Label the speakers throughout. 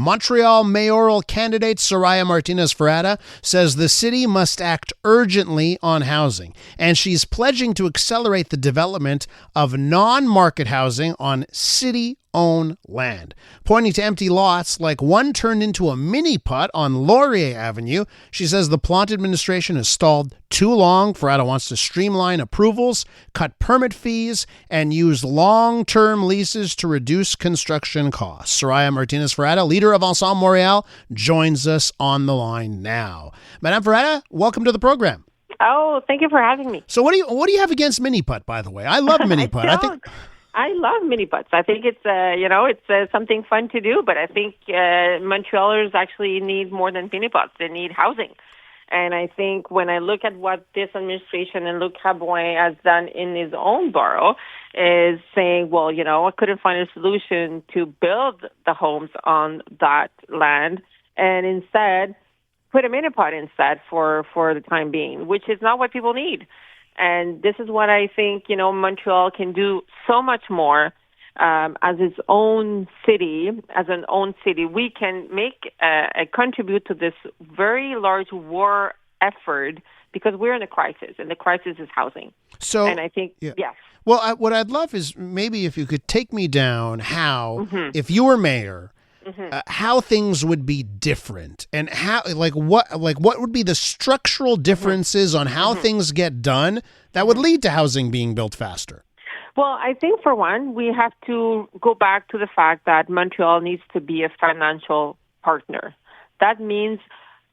Speaker 1: Montreal mayoral candidate Soraya Martinez Ferrada says the city must act urgently on housing, and she's pledging to accelerate the development of non-market housing on city-owned land, pointing to empty lots like one turned into a mini-putt on Laurier Avenue. She says the Plante administration has stalled too long. Ferrada wants to streamline approvals, cut permit fees, and use long-term leases to reduce construction costs. Soraya Martinez Ferrada, leader of Ensemble Montreal, joins us on the line now. Madame Ferrada, welcome to the program.
Speaker 2: Oh, thank you for having me.
Speaker 1: So what do you have against mini-putt, by the way? I love mini-putt.
Speaker 2: I love mini putts. I think it's something fun to do, but I think Montrealers actually need more than mini putts. They need housing. And I think when I look at what this administration and Luc Rabouin has done in his own borough is saying, well, I couldn't find a solution to build the homes on that land and instead put a mini putt instead for the time being, which is not what people need. And this is what I think, Montreal can do so much more as its own city, as an own city. We can make contribute to this very large war effort because we're in a crisis, and the crisis is housing.
Speaker 1: So,
Speaker 2: and I think, yes.
Speaker 1: Well, what I'd love is maybe if you could take me down how, if you were mayor, how things would be different, and how what would be the structural differences on how things get done that would lead to housing being built faster?
Speaker 2: Well, I think for one, we have to go back to the fact that Montreal needs to be a financial partner. That means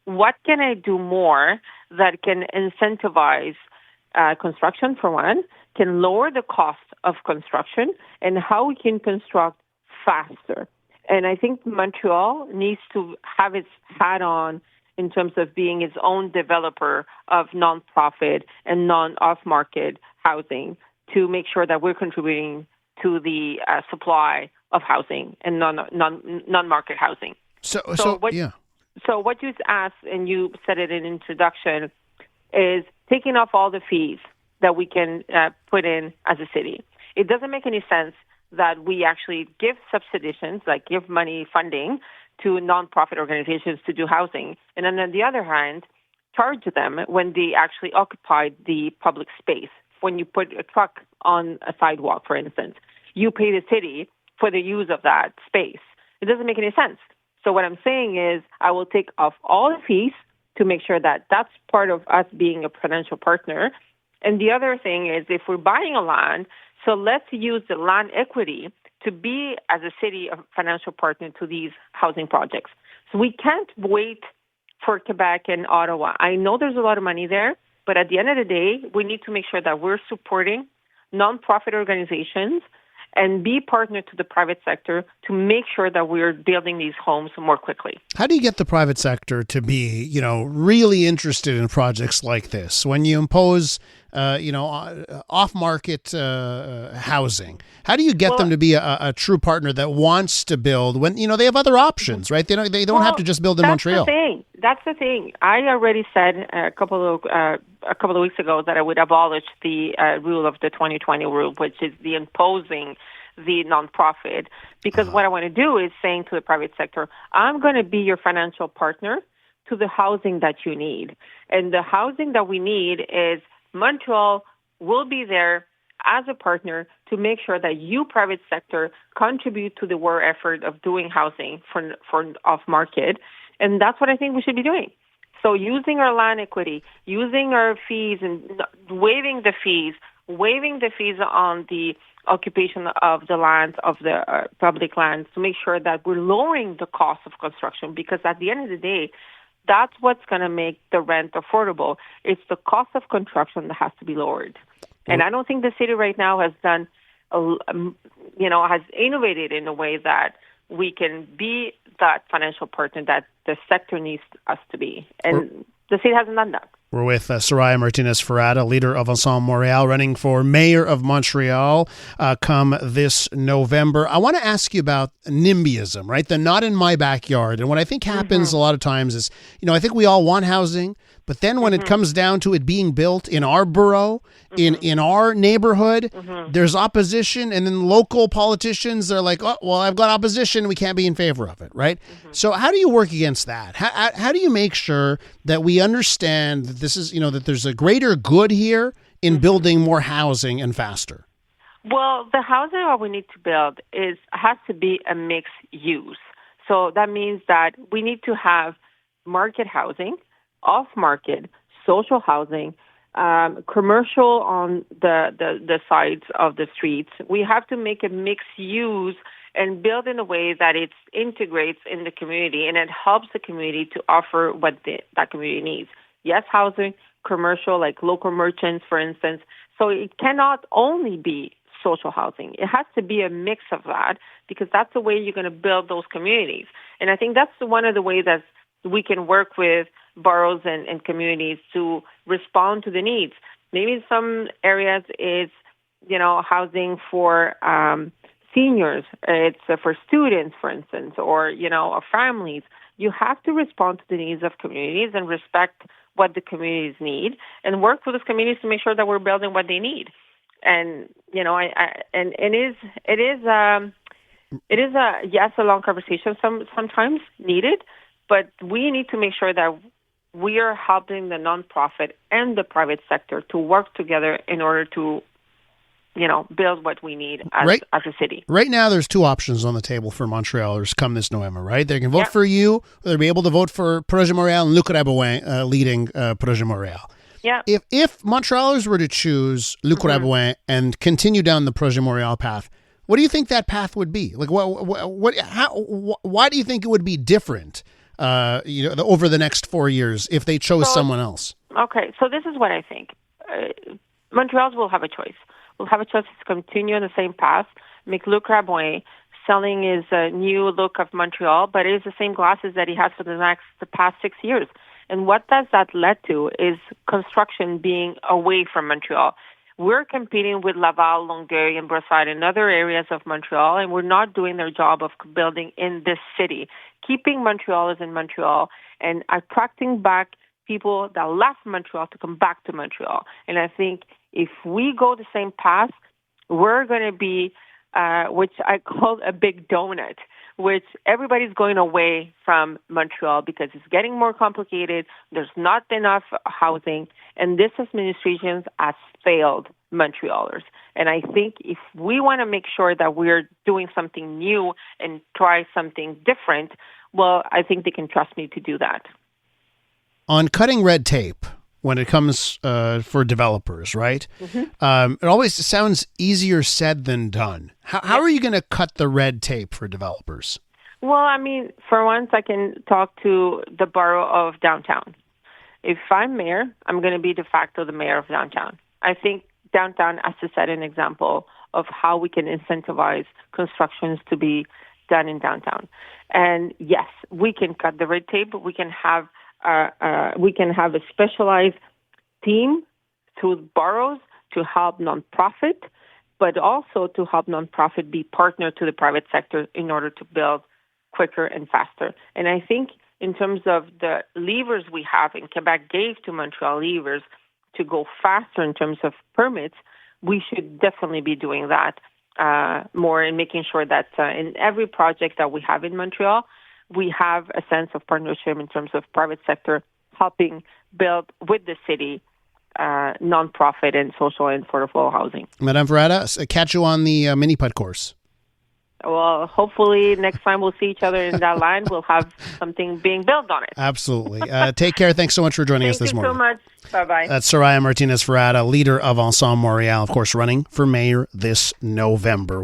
Speaker 2: what can I do more that can incentivize construction for one, can lower the cost of construction, and how we can construct faster. And I think Montreal needs to have its hat on in terms of being its own developer of nonprofit and non-off-market housing to make sure that we're contributing to the supply of housing and non-market housing. So what you asked, and you said it in introduction, is taking off all the fees that we can put in as a city. It doesn't make any sense that we actually give subsidies, like give money funding to nonprofit organizations to do housing. And then on the other hand, charge them when they actually occupy the public space. When you put a truck on a sidewalk, for instance, you pay the city for the use of that space. It doesn't make any sense. So what I'm saying is I will take off all the fees to make sure that that's part of us being a financial partner. And the other thing is if we're buying a land, so let's use the land equity to be, as a city, a financial partner to these housing projects. So we can't wait for Quebec and Ottawa. I know there's a lot of money there, but at the end of the day, we need to make sure that we're supporting nonprofit organizations and be partner to the private sector to make sure that we're building these homes more quickly.
Speaker 1: How do you get the private sector to be, really interested in projects like this? When you impose, off-market housing, how do you get them to be a true partner that wants to build when, they have other options, right? They don't have to just build in Montreal.
Speaker 2: That's the thing. I already said a couple of weeks ago that I would abolish the rule of the 2020 rule, which is the imposing the nonprofit, because what I want to do is saying to the private sector, I'm going to be your financial partner to the housing that you need. And the housing that we need is Montreal will be there as a partner to make sure that you, private sector, contribute to the war effort of doing housing for off-market. And that's what I think we should be doing. So using our land equity, using our fees and waiving the fees on the occupation of the lands, of the public lands, to make sure that we're lowering the cost of construction, because at the end of the day, that's what's going to make the rent affordable. It's the cost of construction that has to be lowered. And I don't think the city right now has done, has innovated in a way that we can be that financial partner that the sector needs us to be. And the city hasn't done that.
Speaker 1: We're with Soraya Martinez Ferrada, leader of Ensemble Montreal, running for mayor of Montreal come this November. I want to ask you about NIMBYism, right? The not in my backyard. And what I think happens a lot of times is, I think we all want housing, But then when it comes down to it being built in our borough, in our neighborhood, there's opposition, and then local politicians are like, oh, well, I've got opposition. We can't be in favor of it, right? So how do you work against that? How do you make sure that we understand that this is, that there's a greater good here in building more housing and faster?
Speaker 2: Well, the housing that we need to build has to be a mixed use. So that means that we need to have market housing, off-market, social housing, commercial on the sides of the streets. We have to make a mixed use and build in a way that it integrates in the community and it helps the community to offer what that community needs. Yes, housing, commercial, like local merchants, for instance. So it cannot only be social housing. It has to be a mix of that because that's the way you're going to build those communities. And I think that's one of the ways that we can work with boroughs and communities to respond to the needs. Maybe in some areas it's, housing for seniors. It's for students, for instance, or, families. You have to respond to the needs of communities and respect what the communities need and work with those communities to make sure that we're building what they need. And it is a long conversation sometimes needed, but we need to make sure that we are helping the nonprofit and the private sector to work together in order to build what we need as a city.
Speaker 1: Right now, there's two options on the table for Montrealers come this November, right? They can vote for you, or they'll be able to vote for Projet Montréal and Luc Rabouin leading Projet Montréal.
Speaker 2: Yeah.
Speaker 1: If Montrealers were to choose Luc Rabouin and continue down the Projet Montréal path, what do you think that path would be? Like, why do you think it would be different, over the next 4 years if they chose someone else?
Speaker 2: Okay, so this is what I think. Montrealers will have a choice. We'll have a choice to continue on the same path, make Luc Rabouin selling his new look of Montreal, but it is the same glasses that he has for the past 6 years. And what does that lead to is construction being away from Montreal. We're competing with Laval, Longueuil, and Brossard and other areas of Montreal, and we're not doing their job of building in this city. Keeping Montrealers in Montreal and attracting back people that left Montreal to come back to Montreal. And I think if we go the same path, we're going to be, which I call a big donut, which everybody's going away from Montreal because it's getting more complicated. There's not enough housing. And this administration has failed Montrealers. And I think if we want to make sure that we're doing something new and try something different, well, I think they can trust me to do that.
Speaker 1: On cutting red tape, when it comes for developers, right? It always sounds easier said than done. How are you going to cut the red tape for developers?
Speaker 2: Well, I mean, for once, I can talk to the borough of downtown. If I'm mayor, I'm going to be de facto the mayor of downtown. I think downtown has to set an example of how we can incentivize constructions to be done in downtown. And yes, we can cut the red tape, but we can have a specialized team through boroughs to help nonprofit, but also to help nonprofit be partner to the private sector in order to build quicker and faster. And I think in terms of the levers we have, and Quebec gave to Montreal levers to go faster in terms of permits, we should definitely be doing that more and making sure that in every project that we have in Montreal, we have a sense of partnership in terms of private sector helping build with the city nonprofit and social and affordable housing.
Speaker 1: Madame Ferrada, catch you on the mini-putt course.
Speaker 2: Well, hopefully next time we'll see each other in that line, we'll have something being built on it.
Speaker 1: Absolutely. Take care. Thanks so much for joining us this morning.
Speaker 2: Thank you so much. Bye-bye.
Speaker 1: That's Soraya Martinez Ferrada, leader of Ensemble Montreal, of course, running for mayor this November.